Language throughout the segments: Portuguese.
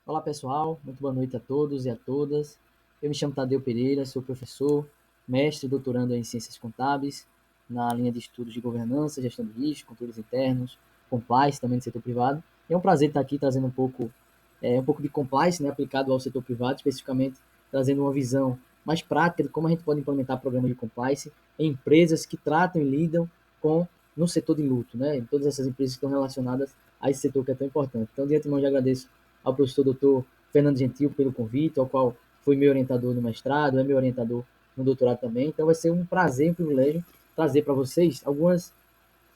Olá pessoal, muito boa noite a todos e a todas. Eu me chamo Tadeu Pereira, sou professor, mestre e doutorando em Ciências Contábeis, na linha de estudos de governança, gestão de risco, controles internos, compliance também do setor privado. E é um prazer estar aqui trazendo um pouco de compliance, né, aplicado ao setor privado, especificamente trazendo uma visão mais prática de como a gente pode implementar programas de compliance em empresas que tratam e lidam com no setor de luto, né, em todas essas empresas que estão relacionadas a esse setor que é tão importante. Então, de antemão, já agradeço ao professor doutor Fernando Gentil pelo convite, ao qual foi meu orientador no mestrado, é meu orientador no doutorado também. Então vai ser um prazer e um privilégio trazer para vocês algumas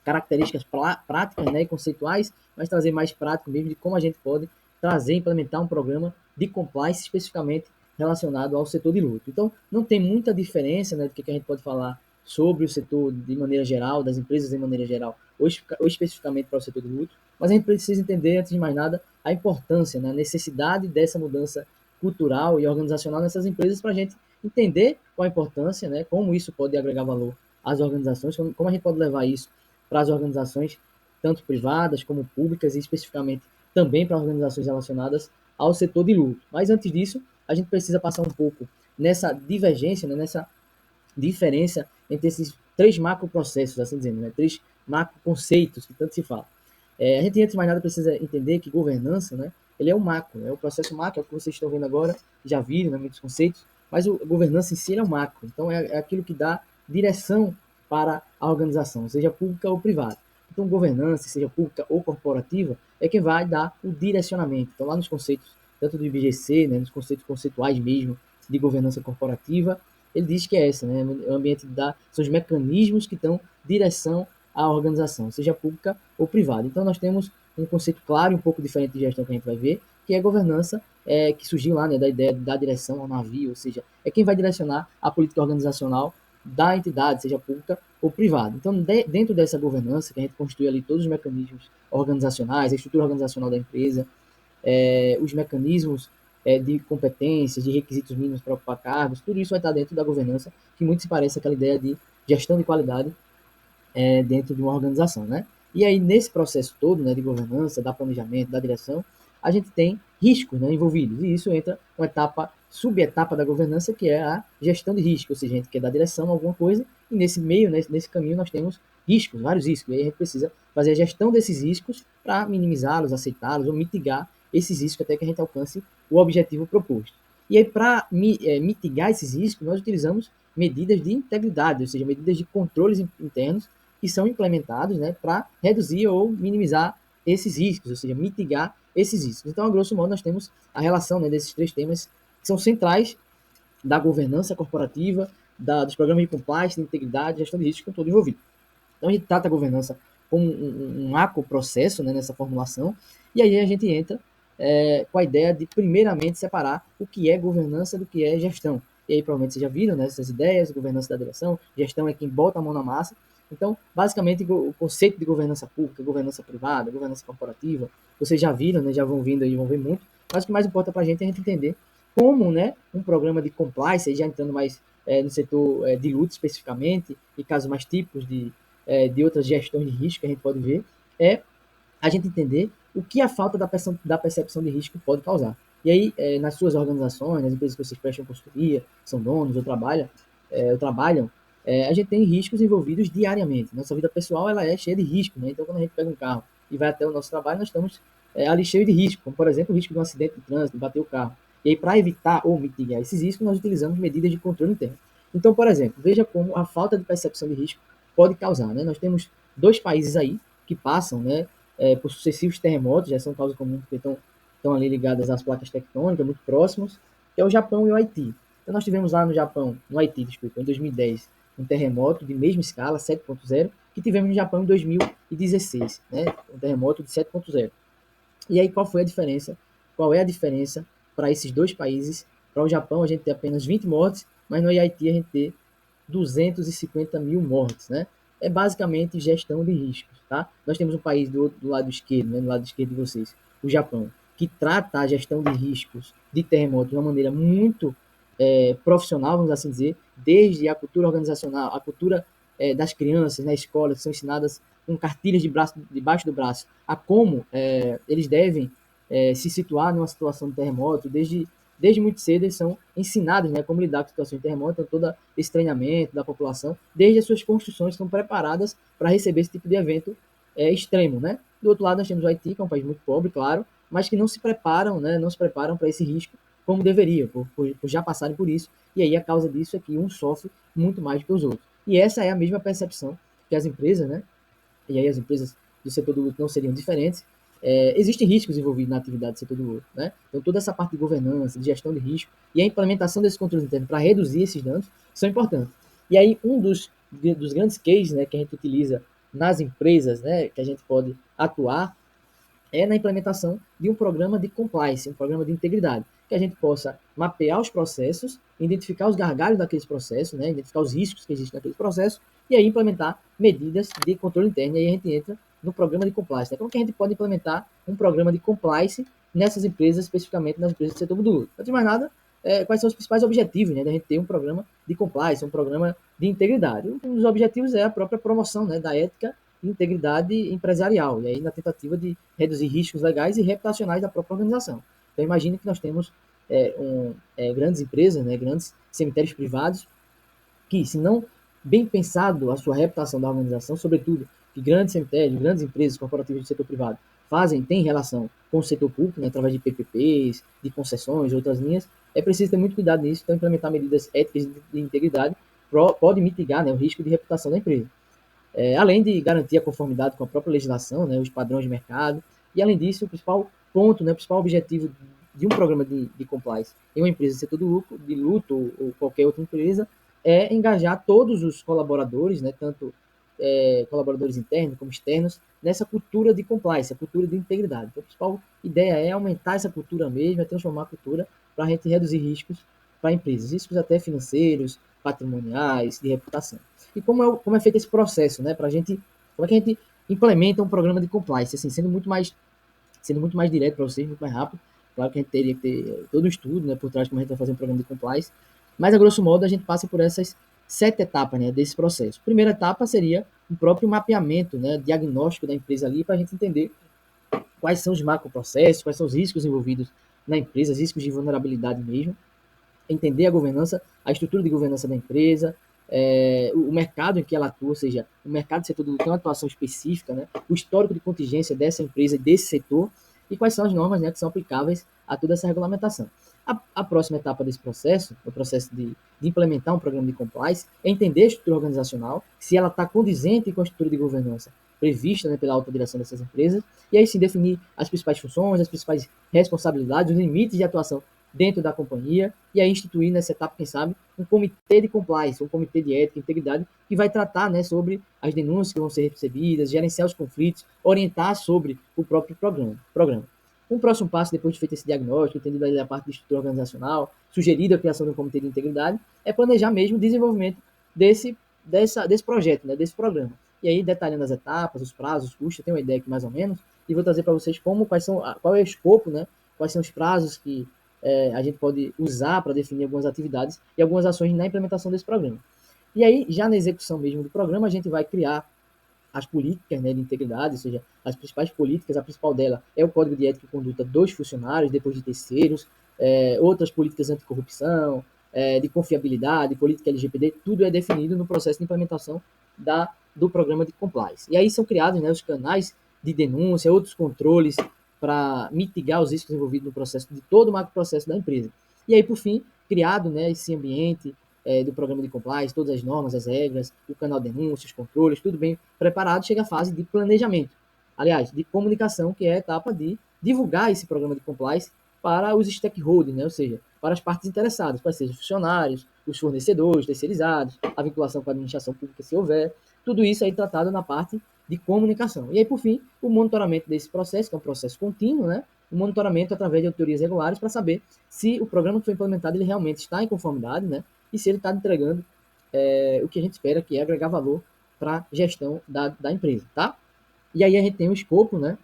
características práticas, né, e conceituais, mas trazer mais prático mesmo de como a gente pode trazer e implementar um programa de compliance especificamente relacionado ao setor de luto. Então, não tem muita diferença, né, do que a gente pode falar sobre o setor de maneira geral, das empresas de maneira geral, ou especificamente para o setor de luto, mas a gente precisa entender, antes de mais nada, a importância, né, a necessidade dessa mudança cultural e organizacional nessas empresas para a gente entender qual a importância, né, como isso pode agregar valor às organizações, como a gente pode levar isso para as organizações, tanto privadas como públicas, e especificamente também para organizações relacionadas ao setor de luto. Mas antes disso, a gente precisa passar um pouco nessa divergência, né, nessa diferença entre esses três macroprocessos, assim dizendo, né, três macroconceitos que tanto se fala. A gente, antes de mais nada, precisa entender que governança, né, ele é o macro, é o processo macro, é o que vocês estão vendo agora, já viram, né, muitos conceitos, mas a governança em si é o macro, então é aquilo que dá direção para a organização, seja pública ou privada. Então, governança, seja pública ou corporativa, é quem vai dar o direcionamento. Então, lá nos conceitos, tanto do IBGC, né, nos conceitos conceituais mesmo, de governança corporativa, ele diz que é essa, né, o ambiente são os mecanismos que dão direção à organização, seja pública ou privada. Então, nós temos um conceito claro e um pouco diferente de gestão que a gente vai ver, que é a governança, que surgiu lá, né, da ideia da direção ao navio, ou seja, é quem vai direcionar a política organizacional da entidade, seja pública ou privada. Então, dentro dessa governança, que a gente construi ali todos os mecanismos organizacionais, a estrutura organizacional da empresa, os mecanismos de competências, de requisitos mínimos para ocupar cargos, tudo isso vai estar dentro da governança, que muito se parece aquela ideia de gestão de qualidade dentro de uma organização, né? E aí, nesse processo todo, né, de governança, da planejamento, da direção, a gente tem riscos, né, envolvidos, e isso entra uma etapa, subetapa da governança, que é a gestão de risco, ou seja, a gente quer dar direção a alguma coisa, e nesse meio, nesse caminho, nós temos riscos, vários riscos, e aí a gente precisa fazer a gestão desses riscos para minimizá-los, aceitá-los, ou mitigar esses riscos até que a gente alcance o objetivo proposto. E aí, para mitigar esses riscos, nós utilizamos medidas de integridade, ou seja, medidas de controles internos que são implementados, né, para reduzir ou minimizar esses riscos, ou seja, mitigar esses riscos. Então, a grosso modo, nós temos a relação, né, desses três temas que são centrais da governança corporativa, dos programas de compliance, de integridade, gestão de risco, com todo envolvido. Então, a gente trata a governança como um macro processo, né, nessa formulação, e aí a gente entra com a ideia de, primeiramente, separar o que é governança do que é gestão. E aí, provavelmente, vocês já viram, né, essas ideias, governança da direção, gestão é quem bota a mão na massa. Então, basicamente, o conceito de governança pública, governança privada, governança corporativa, vocês já viram, né, já vão vindo aí, vão ver muito, mas o que mais importa para a gente é a gente entender como, né, um programa de compliance, já entrando mais no setor de luta especificamente, e casos mais típicos de outras gestões de risco que a gente pode ver, é a gente entender o que a falta da percepção de risco pode causar. E aí, nas suas organizações, nas empresas que vocês prestam consultoria, são donos ou trabalham, a gente tem riscos envolvidos diariamente. Nossa vida pessoal ela é cheia de risco, né? Então, quando a gente pega um carro e vai até o nosso trabalho, nós estamos ali cheio de risco, como, por exemplo, o risco de um acidente de trânsito, de bater o carro. E aí, para evitar ou mitigar esses riscos, nós utilizamos medidas de controle interno. Então, por exemplo, veja como a falta de percepção de risco pode causar, né? Nós temos dois países aí que passam, né, por sucessivos terremotos, já são causas comuns porque estão ali ligadas às placas tectônicas, muito próximos, que é o Japão e o Haiti. Então nós tivemos lá no Haiti, desculpa, em 2010, um terremoto de mesma escala, 7.0, que tivemos no Japão em 2016, né, um terremoto de 7.0. E aí qual foi a diferença? Qual é a diferença para esses dois países? Para o Japão a gente tem apenas 20 mortes, mas no Haiti a gente tem 250 mil mortes, né? É basicamente gestão de riscos, tá? Nós temos um país do lado esquerdo, né, do lado esquerdo de vocês, o Japão, que trata a gestão de riscos de terremoto de uma maneira muito profissional, vamos assim dizer, desde a cultura organizacional, a cultura das crianças na escola, que são ensinadas com cartilhas debaixo do braço, a como eles devem se situar numa situação de terremoto, desde muito cedo eles são ensinados, né, como lidar com situações de terremoto, então todo esse treinamento da população, desde as suas construções estão preparadas para receber esse tipo de evento extremo, né? Do outro lado nós temos o Haiti, que é um país muito pobre, claro, mas que não se preparam, né, não se preparam para esse risco como deveriam, por já passarem por isso, e aí a causa disso é que um sofre muito mais do que os outros. E essa é a mesma percepção que as empresas, né, e aí as empresas do setor do luto não seriam diferentes. Existem riscos envolvidos na atividade do setor do luto, né? Então toda essa parte de governança, de gestão de risco e a implementação desses controles internos para reduzir esses danos são importantes. E aí um dos grandes cases, né, que a gente utiliza nas empresas, né, que a gente pode atuar na implementação de um programa de compliance, um programa de integridade, que a gente possa mapear os processos, identificar os gargalos daqueles processos, né, identificar os riscos que existem naqueles processos, e aí implementar medidas de controle interno, e aí a gente entra no programa de compliance. Né? Como que a gente pode implementar um programa de compliance nessas empresas, especificamente nas empresas do setor do luto? Antes de mais nada, quais são os principais objetivos, né, da gente ter um programa de compliance, um programa de integridade? Um dos objetivos é a própria promoção, né, da ética integridade empresarial, e aí na tentativa de reduzir riscos legais e reputacionais da própria organização. Então imagine que nós temos grandes empresas, né, grandes cemitérios privados, que se não bem pensado a sua reputação da organização, sobretudo que grandes cemitérios, grandes empresas corporativas do setor privado têm relação com o setor público, né, através de PPPs, de concessões, outras linhas, é preciso ter muito cuidado nisso, então implementar medidas éticas de integridade pode mitigar, né, o risco de reputação da empresa. Além de garantir a conformidade com a própria legislação, né, os padrões de mercado, e além disso, o principal ponto, né, o principal objetivo de um programa de compliance em uma empresa do setor de luto ou qualquer outra empresa é engajar todos os colaboradores, né, tanto colaboradores internos como externos, nessa cultura de compliance, a cultura de integridade. Então, a principal ideia é aumentar essa cultura mesmo, é transformar a cultura para a gente reduzir riscos para empresas, riscos até financeiros, patrimoniais, de reputação. E como é feito esse processo, né? Como é que a gente implementa um programa de compliance, assim, sendo muito mais direto para vocês, muito mais rápido. Claro que a gente teria que ter todo o estudo, né, por trás como a gente vai fazer um programa de compliance, mas a grosso modo a gente passa por essas 7 etapas, né, desse processo. A primeira etapa seria o próprio mapeamento, né, diagnóstico da empresa ali, para a gente entender quais são os macroprocessos, quais são os riscos envolvidos na empresa, os riscos de vulnerabilidade mesmo, entender a governança, a estrutura de governança da empresa, o mercado em que ela atua, ou seja, o mercado do setor tem uma atuação específica, né? O histórico de contingência dessa empresa, desse setor, e quais são as normas, né, que são aplicáveis a toda essa regulamentação. A próxima etapa desse processo, o processo de implementar um programa de compliance, é entender a estrutura organizacional, se ela está condizente com a estrutura de governança prevista, né, pela alta direção dessas empresas, e aí sim definir as principais funções, as principais responsabilidades, os limites de atuação dentro da companhia, e aí instituir nessa etapa, quem sabe, um comitê de compliance, um comitê de ética e integridade, que vai tratar, né, sobre as denúncias que vão ser recebidas, gerenciar os conflitos, orientar sobre o próprio programa. Um próximo passo, depois de feito esse diagnóstico, entendido a parte de estrutura organizacional, sugerida a criação de um comitê de integridade, é planejar mesmo o desenvolvimento desse projeto, né, desse programa. E aí, detalhando as etapas, os prazos, os custos, eu tenho uma ideia aqui mais ou menos, e vou trazer para vocês qual é o escopo, né, quais são os prazos que a gente pode usar para definir algumas atividades e algumas ações na implementação desse programa. E aí, já na execução mesmo do programa, a gente vai criar as políticas, né, de integridade, ou seja, as principais políticas, a principal dela é o Código de Ética e Conduta dos funcionários, depois de terceiros, outras políticas anticorrupção, de confiabilidade, política LGPD, tudo é definido no processo de implementação do programa de compliance. E aí são criados, né, os canais de denúncia, outros controles para mitigar os riscos envolvidos no processo, de todo o macroprocesso da empresa. E aí, por fim, criado, né, esse ambiente do programa de compliance, todas as normas, as regras, o canal de denúncia, os controles, tudo bem preparado, chega a fase de planejamento. Aliás, de comunicação, que é a etapa de divulgar esse programa de compliance para os stakeholders, né? Ou seja, para as partes interessadas, para sejam os funcionários, os fornecedores, terceirizados, a vinculação com a administração pública, se houver, tudo isso aí tratado na parte de comunicação. E aí, por fim, o monitoramento desse processo, que é um processo contínuo, né? O monitoramento através de auditorias regulares para saber se o programa que foi implementado ele realmente está em conformidade, né? E se ele está entregando o que a gente espera, que é agregar valor para a gestão da empresa, tá? E aí a gente tem um escopo, né?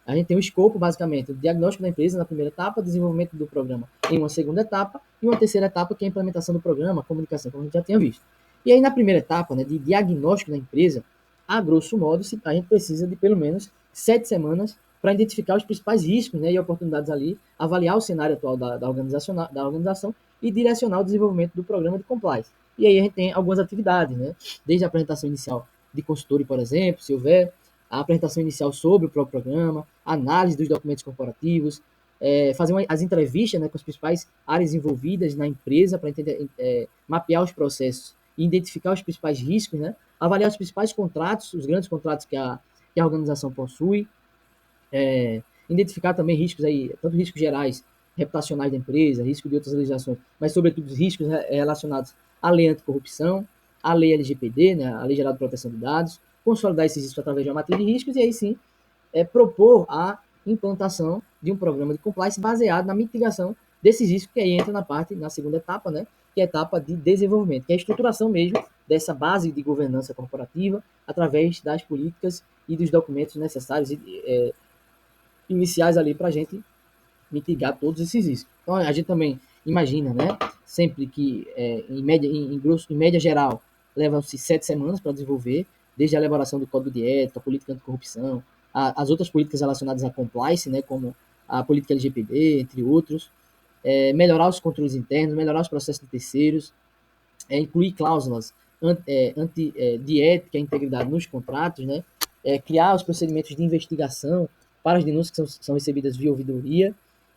A gente tem um escopo, basicamente, o diagnóstico da empresa na primeira etapa, desenvolvimento do programa em uma segunda etapa, e uma terceira etapa, que é a implementação do programa, a comunicação, como a gente já tinha visto. E aí, na primeira etapa, né, de diagnóstico da empresa, a grosso modo, a gente precisa de pelo menos 7 semanas para identificar os principais riscos, né, e oportunidades ali, avaliar o cenário atual da organização e direcionar o desenvolvimento do programa de compliance. E aí a gente tem algumas atividades, né, desde a apresentação inicial de consultoria, por exemplo, se houver, a apresentação inicial sobre o próprio programa, análise dos documentos corporativos, fazer as entrevistas, né, com as principais áreas envolvidas na empresa para entender, mapear os processos e identificar os principais riscos, né, avaliar os principais contratos, os grandes contratos que a organização possui, identificar também riscos aí, tanto riscos gerais, reputacionais da empresa, risco de outras legislações, mas sobretudo os riscos relacionados à lei anticorrupção, à lei LGPD, né, a Lei Geral de Proteção de Dados, consolidar esses riscos através de uma matriz de riscos e aí sim propor a implantação de um programa de compliance baseado na mitigação desses riscos, que aí entra na segunda etapa, né, que é a etapa de desenvolvimento, que é a estruturação mesmo dessa base de governança corporativa através das políticas e dos documentos necessários iniciais ali para a gente mitigar todos esses riscos. Então a gente também imagina, né, sempre que em média geral levam-se 7 semanas para desenvolver, desde a elaboração do código de ética, a política anticorrupção, as outras políticas relacionadas à compliance, né, como a política LGPD, entre outros, melhorar os controles internos, melhorar os processos de terceiros, incluir cláusulas de ética e integridade nos contratos, né, criar os procedimentos de investigação para as denúncias que são recebidas via ouvidoria,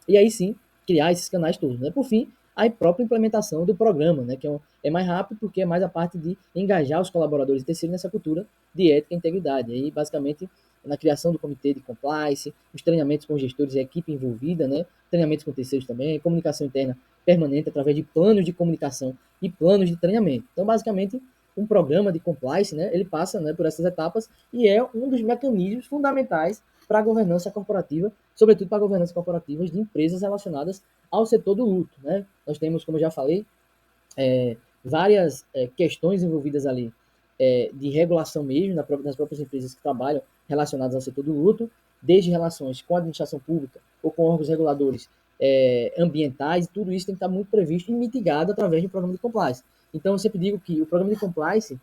e aí sim criar esses canais todos. Né? Por fim, a própria implementação do programa, né, que é mais rápido porque é mais a parte de engajar os colaboradores terceiros nessa cultura de ética e integridade. E aí, basicamente, na criação do comitê de compliance, os treinamentos com os gestores e a equipe envolvida, né, treinamentos com terceiros também, comunicação interna permanente através de planos de comunicação e planos de treinamento. Então, basicamente, um programa de compliance, né, ele passa, né, por essas etapas e é um dos mecanismos fundamentais para a governança corporativa, sobretudo para a governança corporativa de empresas relacionadas ao setor do luto. Né? Nós temos, como eu já falei, várias questões envolvidas ali de regulação mesmo nas próprias empresas que trabalham relacionadas ao setor do luto, desde relações com a administração pública ou com órgãos reguladores ambientais, tudo isso tem que estar muito previsto e mitigado através de um programa de compliance. Então, eu sempre digo que o programa de compliance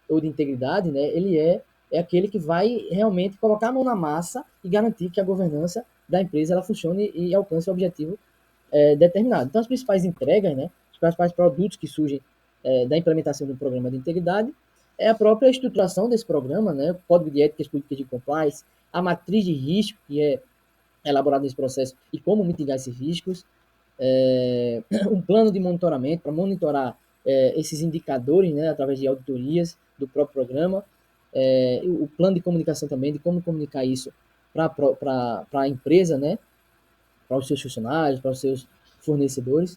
ou de integridade, né, ele é aquele que vai realmente colocar a mão na massa e garantir que a governança da empresa ela funcione e alcance o objetivo determinado. Então, as principais entregas, né, os principais produtos que surgem da implementação do programa de integridade é a própria estruturação desse programa, né, o código de ética e políticas de compliance, a matriz de risco que é elaborada nesse processo e como mitigar esses riscos, um plano de monitoramento para monitorar esses indicadores, né, através de auditorias do próprio programa, o plano de comunicação também, de como comunicar isso para a empresa, né, para os seus funcionários, para os seus fornecedores.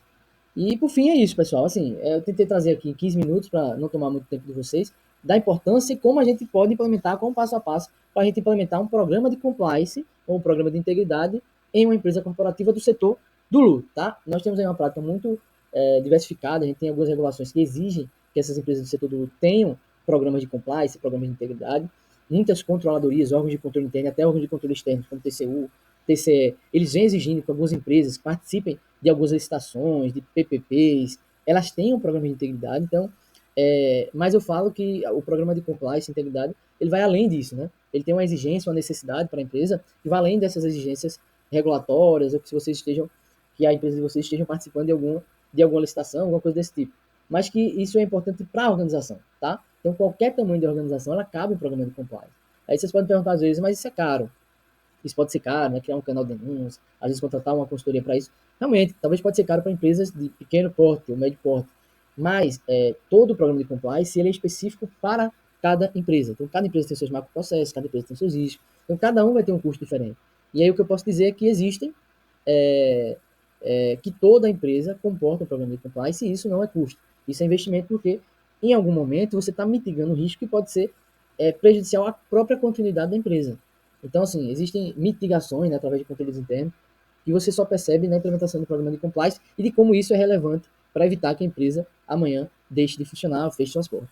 E por fim é isso, pessoal. Assim, eu tentei trazer aqui em 15 minutos para não tomar muito tempo de vocês, da importância e como a gente pode implementar, como passo a passo, para a gente implementar um programa de compliance ou um programa de integridade em uma empresa corporativa do setor do luto, tá? Nós temos aí uma prática muito diversificada, a gente tem algumas regulações que exigem que essas empresas do setor do luto tenham programas de compliance, programas de integridade, muitas controladorias, órgãos de controle interno, até órgãos de controle externo, como TCU, TCE, eles vêm exigindo que algumas empresas participem de algumas licitações, de PPPs, elas têm um programa de integridade, então, mas eu falo que o programa de compliance, integridade, ele vai além disso, né? Ele tem uma exigência, uma necessidade para a empresa, que vai além dessas exigências regulatórias, ou que se vocês estejam, que a empresa de vocês estejam participando de alguma licitação, alguma coisa desse tipo. Mas que isso é importante para a organização, tá? Então, qualquer tamanho de organização, ela cabe um programa de compliance. Aí vocês podem perguntar às vezes, mas isso é caro? Isso pode ser caro, né? Criar um canal de denúncia, às vezes contratar uma consultoria para isso. Realmente, talvez pode ser caro para empresas de pequeno porte ou médio porte, mas todo o programa de compliance ele é específico para cada empresa. Então, cada empresa tem seus macroprocessos, cada empresa tem seus riscos, então cada um vai ter um custo diferente. E aí o que eu posso dizer é que existem, que toda empresa comporta um programa de compliance e isso não é custo. Isso é investimento porque, em algum momento, você está mitigando o risco que pode ser prejudicial à própria continuidade da empresa. Então, assim, existem mitigações, né, através de controles internos que você só percebe na implementação do programa de compliance e de como isso é relevante para evitar que a empresa amanhã deixe de funcionar ou feche suas portas.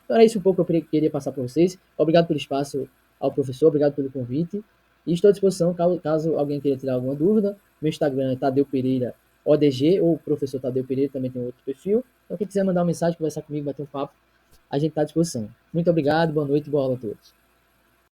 Então, era isso um pouco que eu queria passar para vocês. Obrigado pelo espaço ao professor, obrigado pelo convite. E estou à disposição caso alguém queira tirar alguma dúvida. Meu Instagram é Tadeu Pereira ODG, ou o professor Tadeu Pereira também tem outro perfil. Então, quem quiser mandar uma mensagem, conversar comigo, bater um papo, a gente está à disposição. Muito obrigado, boa noite e boa aula a todos.